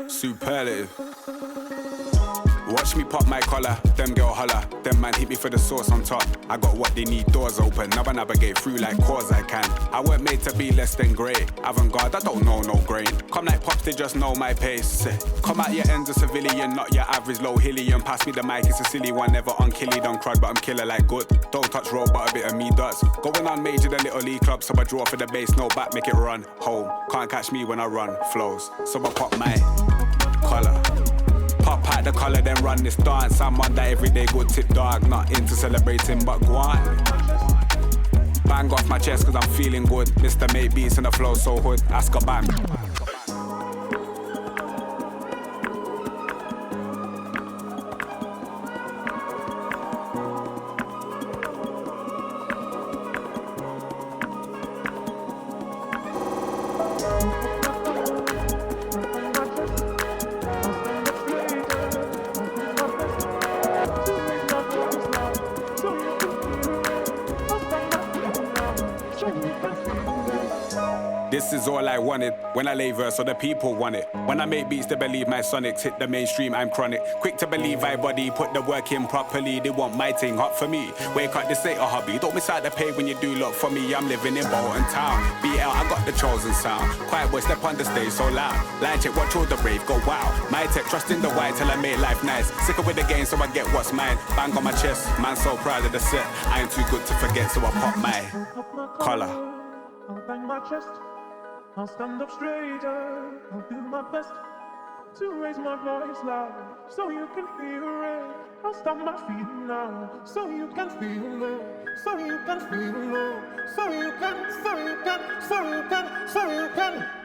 Superlative. Watch me pop my collar, them girl holler. Them man hit me for the sauce on top. I got what they need, doors open. Now I navigate through like cause I can. I weren't made to be less than grey. Avant-garde, I don't know no grain. Come like pops, they just know my pace. Come out your ends a civilian, not your average low hillian. Pass me the mic, it's a silly one. Never on killy, don't crud, but I'm killer like good. Don't touch road, but a bit of me does. Going on major, the little league club, so I draw for the bass, no back, make it run. Home, can't catch me when I run. Flows, so I pop my collar. Pop out the collar, then run this dance. I'm on that everyday good tip dog. Not into celebrating, but go on. Bang off my chest cause I'm feeling good. Mr. Mate beats and the flow so hood. Ask a bang. This is all I wanted when I lay verse, so the people want it. When I make beats, they believe my sonics hit the mainstream, I'm chronic. Quick to believe I body, put the work in properly. They want my thing hot for me. Wake up, this ain't a hobby. Don't miss out the pay when you do look for me. I'm living in Bolton Town. BL, I got the chosen sound. Quiet boy, step on the stage so loud. Line check, watch all the brave go wow. My tech, trust in the white till I make life nice. Sicker with the game, so I get what's mine. Bang on my chest, man so proud of the set. I ain't too good to forget, so I pop my collar. I'll bang my chest. I'll stand up straighter, I'll do my best to raise my voice loud, so you can hear it. I'll stomp my feet now, so you can feel it, so you can feel it, so you can, so you can, so you can, so you can.